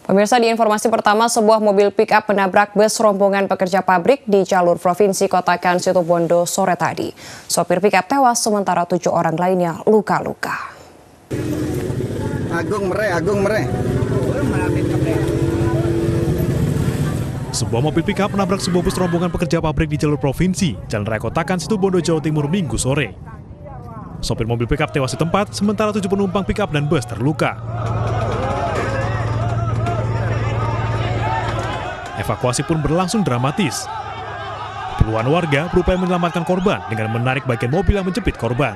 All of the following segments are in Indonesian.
Pemirsa, di informasi pertama, sebuah mobil pick-up menabrak bus rombongan pekerja pabrik di jalur provinsi Kotakan Situbondo sore tadi. Sopir pick-up tewas sementara 7 orang lainnya luka-luka. Agung mere. Sebuah mobil pick-up menabrak sebuah bus rombongan pekerja pabrik di jalur provinsi Jalan Raya Kotakan Situbondo, Jawa Timur Minggu sore. Sopir mobil pick-up tewas di tempat, sementara 7 penumpang pick-up dan bus terluka. Evakuasi pun berlangsung dramatis. Puluhan warga berupaya menyelamatkan korban dengan menarik bagian mobil yang menjepit korban.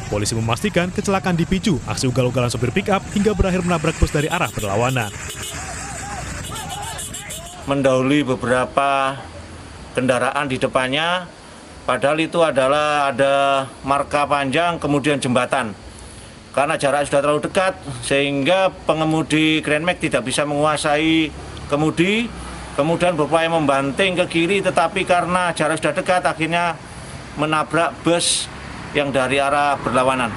Polisi memastikan kecelakaan dipicu aksi ugal-ugalan sopir pick-up hingga berakhir menabrak bus dari arah berlawanan. Mendahului beberapa kendaraan di depannya, padahal itu adalah ada marka panjang kemudian jembatan. Karena jarak sudah terlalu dekat, sehingga pengemudi Grand Max tidak bisa menguasai kemudi, kemudian berupaya membanting ke kiri, tetapi karena jarak sudah dekat, akhirnya menabrak bus yang dari arah berlawanan.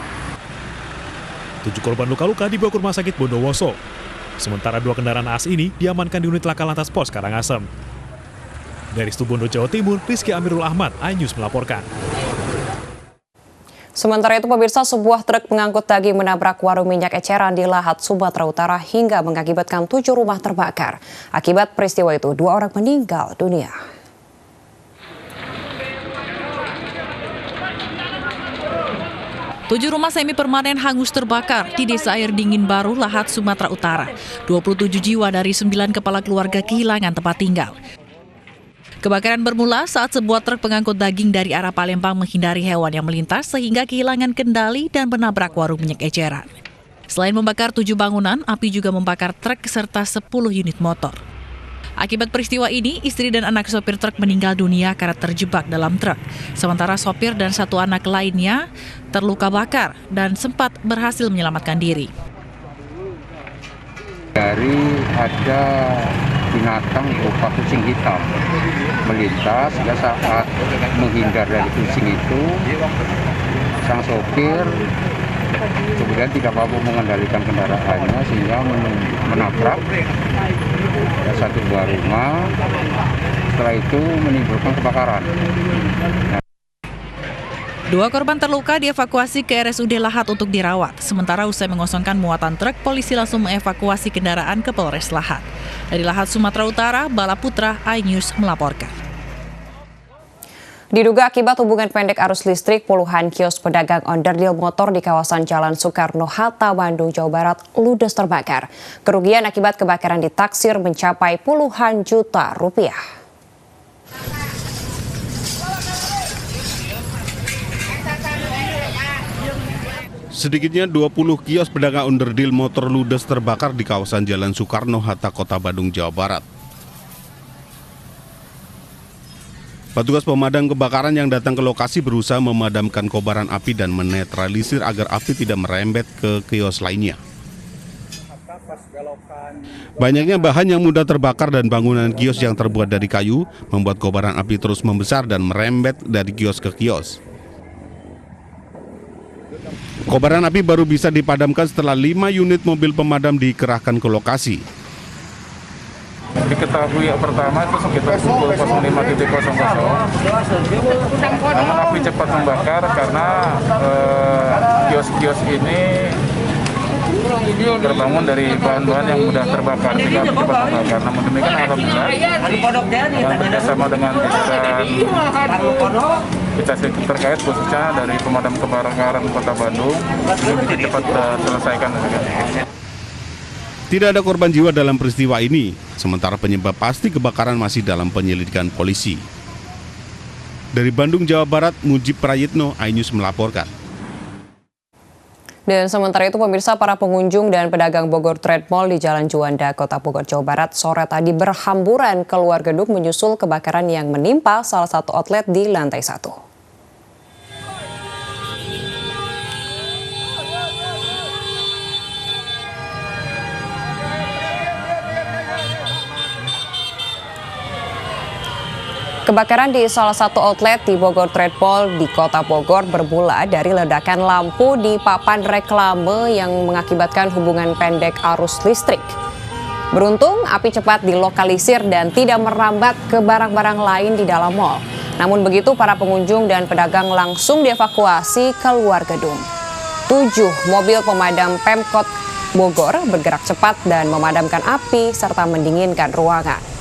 7 korban luka-luka dibawa ke rumah sakit Bondowoso. Sementara 2 kendaraan naas ini diamankan di unit laka lantas Pos Karangasem. Dari Situbondo, Jawa Timur, Rizky Amirul Ahmad, iNews melaporkan. Sementara itu, pemirsa, sebuah truk pengangkut daging menabrak warung minyak eceran di Lahat, Sumatera Utara hingga mengakibatkan 7 rumah terbakar. Akibat peristiwa itu, 2 orang meninggal dunia. Tujuh rumah semi permanen hangus terbakar di Desa Air Dingin Baru, Lahat, Sumatera Utara. 27 jiwa dari 9 kepala keluarga kehilangan tempat tinggal. Kebakaran bermula saat sebuah truk pengangkut daging dari arah Palembang menghindari hewan yang melintas sehingga kehilangan kendali dan menabrak warung minyak eceran. Selain membakar 7 bangunan, api juga membakar truk serta 10 unit motor. Akibat peristiwa ini, istri dan anak sopir truk meninggal dunia karena terjebak dalam truk. Sementara sopir dan 1 anak lainnya terluka bakar dan sempat berhasil menyelamatkan diri. Dari ada binatang berupa kucing hitam melintas, ya saat menghindar dari kucing itu, sang sopir kemudian tidak mampu mengendalikan kendaraannya sehingga menabrak satu buah rumah. Setelah itu menimbulkan kebakaran. 2 korban terluka dievakuasi ke RSUD Lahat untuk dirawat. Sementara usai mengosongkan muatan truk, polisi langsung mengevakuasi kendaraan ke Polres Lahat. Dari Lahat, Sumatera Utara, Bala Putra, iNews melaporkan. Diduga akibat hubungan pendek arus listrik, puluhan kios pedagang onderdil motor di kawasan Jalan Soekarno-Hatta, Bandung, Jawa Barat ludes terbakar. Kerugian akibat kebakaran ditaksir mencapai puluhan juta rupiah. Sedikitnya 20 kios pedagang onderdil motor ludes terbakar di kawasan Jalan Soekarno-Hatta, Kota Bandung, Jawa Barat. Petugas pemadam kebakaran yang datang ke lokasi berusaha memadamkan kobaran api dan menetralisir agar api tidak merembet ke kios lainnya. Banyaknya bahan yang mudah terbakar dan bangunan kios yang terbuat dari kayu membuat kobaran api terus membesar dan merembet dari kios ke kios. Kobaran api baru bisa dipadamkan setelah 5 unit mobil pemadam dikerahkan ke lokasi. Diketahui yang pertama itu sekitar pukul 05.00. Namun api cepat membakar karena kios-kios ini terbangun dari bahan-bahan yang mudah terbakar, sehingga api cepat membakar. Namun demikian alhamdulillah, dan bekerjasama dengan instansi terkait khususnya dari pemadam kebakaran Kota Bandung, bisa cepat selesaikan. Tidak ada korban jiwa dalam peristiwa ini, sementara penyebab pasti kebakaran masih dalam penyelidikan polisi. Dari Bandung, Jawa Barat, Mujib Prayitno, iNews melaporkan. Dan sementara itu, pemirsa, para pengunjung dan pedagang Bogor Trade Mall di Jalan Juanda, Kota Bogor, Jawa Barat, sore tadi berhamburan keluar gedung menyusul kebakaran yang menimpa salah satu outlet di lantai 1. Kebakaran di salah satu outlet di Bogor Trade Mall di Kota Bogor bermula dari ledakan lampu di papan reklame yang mengakibatkan hubungan pendek arus listrik. Beruntung, api cepat dilokalisir dan tidak merambat ke barang-barang lain di dalam mall. Namun begitu, para pengunjung dan pedagang langsung dievakuasi keluar gedung. 7 mobil pemadam Pemkot Bogor bergerak cepat dan memadamkan api serta mendinginkan ruangan.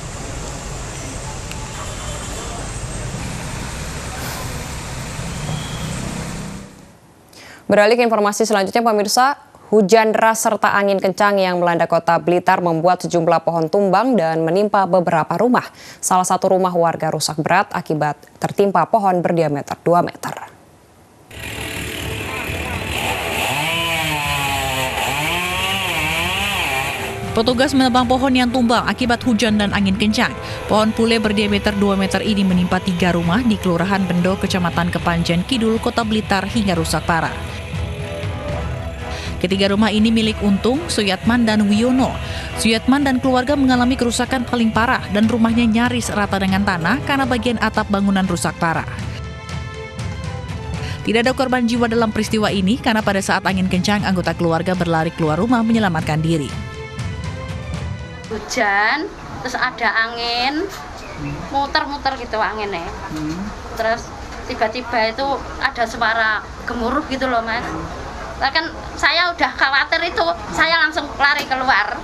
Beralih ke informasi selanjutnya, pemirsa, hujan deras serta angin kencang yang melanda kota Blitar membuat sejumlah pohon tumbang dan menimpa beberapa rumah. Salah satu rumah warga rusak berat akibat tertimpa pohon berdiameter 2 meter. Petugas menebang pohon yang tumbang akibat hujan dan angin kencang. Pohon pule berdiameter 2 meter ini menimpa 3 rumah di Kelurahan Bendo, Kecamatan Kepanjen Kidul, Kota Blitar hingga rusak parah. Ketiga rumah ini milik Untung, Suyatman, dan Wiono. Suyatman dan keluarga mengalami kerusakan paling parah dan rumahnya nyaris rata dengan tanah karena bagian atap bangunan rusak parah. Tidak ada korban jiwa dalam peristiwa ini karena pada saat angin kencang, anggota keluarga berlari keluar rumah menyelamatkan diri. Hujan, terus ada angin, muter-muter gitu anginnya. Terus tiba-tiba itu ada suara gemuruh gitu loh, Mas. Nah, kan saya udah khawatir itu, saya langsung lari keluar.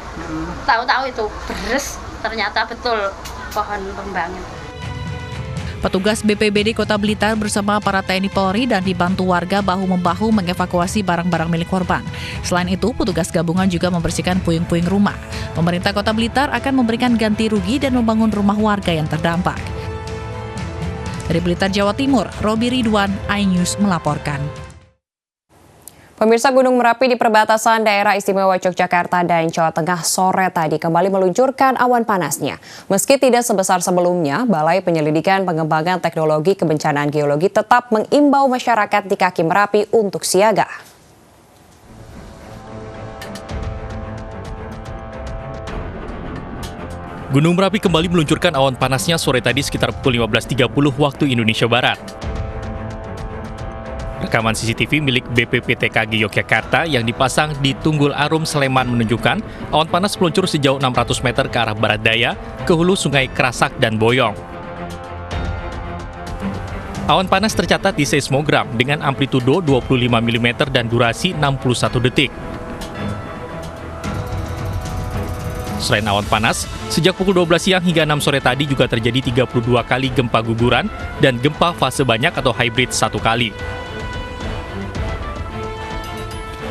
Tahu-tahu itu beres, ternyata betul pohon tumbang. Petugas BPBD Kota Blitar bersama para TNI Polri dan dibantu warga bahu-membahu mengevakuasi barang-barang milik korban. Selain itu, petugas gabungan juga membersihkan puing-puing rumah. Pemerintah Kota Blitar akan memberikan ganti rugi dan membangun rumah warga yang terdampak. Dari Blitar, Jawa Timur, Robi Ridwan, iNews melaporkan. Pemirsa, Gunung Merapi di perbatasan daerah istimewa Yogyakarta dan Jawa Tengah sore tadi kembali meluncurkan awan panasnya. Meski tidak sebesar sebelumnya, Balai Penyelidikan Pengembangan Teknologi Kebencanaan Geologi tetap mengimbau masyarakat di kaki Merapi untuk siaga. Gunung Merapi kembali meluncurkan awan panasnya sore tadi sekitar pukul 15.30 waktu Indonesia Barat. Rekaman CCTV milik BPPTKG Yogyakarta yang dipasang di Tunggul Arum, Sleman menunjukkan awan panas meluncur sejauh 600 meter ke arah barat daya ke hulu Sungai Kerasak dan Boyong. Awan panas tercatat di seismogram dengan amplitudo 25 mm dan durasi 61 detik. Selain awan panas, sejak pukul 12 siang hingga 6 sore tadi juga terjadi 32 kali gempa guguran dan gempa fase banyak atau hybrid 1 kali.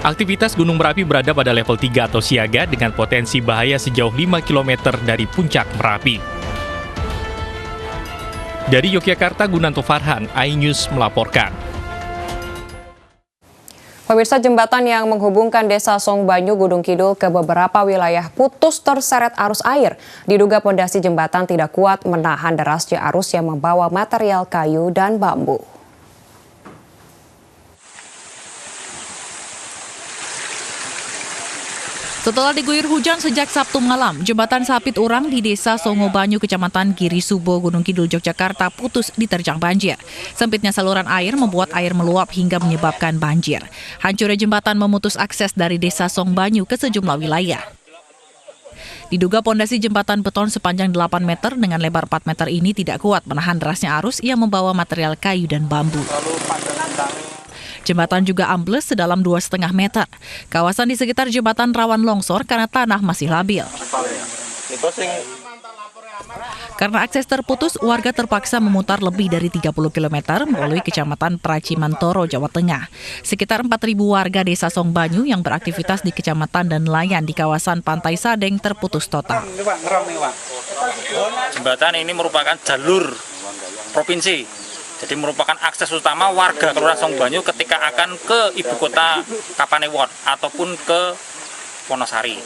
Aktivitas Gunung Merapi berada pada level 3 atau siaga dengan potensi bahaya sejauh 5 km dari puncak Merapi. Dari Yogyakarta, Gunanto Farhan, iNews melaporkan. Pemirsa, jembatan yang menghubungkan Desa Songbanyu, Gunung Kidul ke beberapa wilayah putus terseret arus air. Diduga pondasi jembatan tidak kuat menahan derasnya arus yang membawa material kayu dan bambu. Setelah diguyur hujan sejak Sabtu malam, jembatan Sapit Urang di Desa Songobanyu, Kecamatan Giri Subo, Gunung Kidul, Yogyakarta putus diterjang banjir. Sempitnya saluran air membuat air meluap hingga menyebabkan banjir. Hancurnya jembatan memutus akses dari Desa Songbanyu ke sejumlah wilayah. Diduga pondasi jembatan beton sepanjang 8 meter dengan lebar 4 meter ini tidak kuat menahan derasnya arus yang membawa material kayu dan bambu. Jembatan juga ambles sedalam 2,5 meter. Kawasan di sekitar jembatan rawan longsor karena tanah masih labil. Karena akses terputus, warga terpaksa memutar lebih dari 30 km melalui Kecamatan Pracimantoro, Jawa Tengah. Sekitar 4.000 warga Desa Songbanyu yang beraktivitas di kecamatan dan nelayan di kawasan Pantai Sadeng terputus total. Jembatan ini merupakan jalur provinsi. Jadi merupakan akses utama warga Kelurahan Songbanyu ketika akan ke ibu kota Kapanewon ataupun ke Wonosari.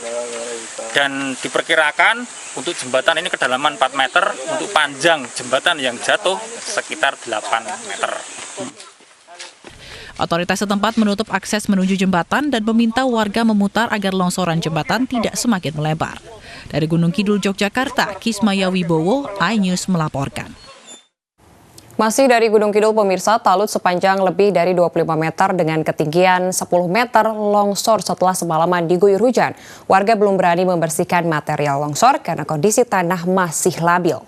Dan diperkirakan untuk jembatan ini kedalaman 4 meter, untuk panjang jembatan yang jatuh sekitar 8 meter. Otoritas setempat menutup akses menuju jembatan dan meminta warga memutar agar longsoran jembatan tidak semakin melebar. Dari Gunung Kidul, Yogyakarta, Kismaya Wibowo, iNews melaporkan. Masih dari Gunung Kidul, pemirsa, talut sepanjang lebih dari 25 meter dengan ketinggian 10 meter longsor setelah semalaman diguyur hujan. Warga belum berani membersihkan material longsor karena kondisi tanah masih labil.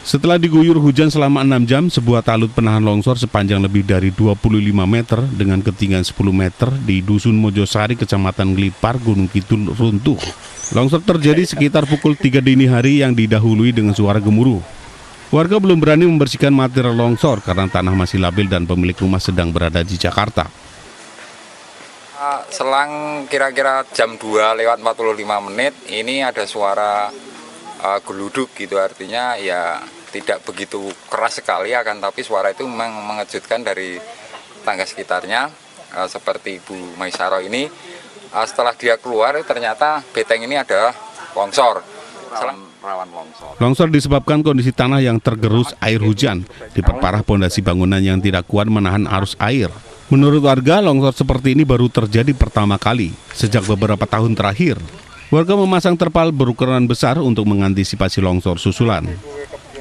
Setelah diguyur hujan selama 6 jam, sebuah talut penahan longsor sepanjang lebih dari 25 meter dengan ketinggian 10 meter di Dusun Mojosari, Kecamatan Ngelipar, Gunung Kidul runtuh. Longsor terjadi sekitar pukul 3 dini hari yang didahului dengan suara gemuruh. Warga belum berani membersihkan material longsor karena tanah masih labil dan pemilik rumah sedang berada di Jakarta. Selang kira-kira jam 2 lewat 45 menit, ini ada suara geluduk gitu, artinya ya tidak begitu keras sekali, akan tapi suara itu memang mengejutkan dari tangga sekitarnya, seperti Ibu Maisaro ini. Setelah dia keluar ternyata beteng ini ada longsor, rawan longsor. Longsor disebabkan kondisi tanah yang tergerus air hujan, diperparah pondasi bangunan yang tidak kuat menahan arus air. Menurut warga, longsor seperti ini baru terjadi pertama kali sejak beberapa tahun terakhir. Warga memasang terpal berukuran besar untuk mengantisipasi longsor susulan.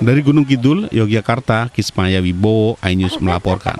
Dari Gunung Kidul, Yogyakarta, Kismaya Wibowo, iNews melaporkan.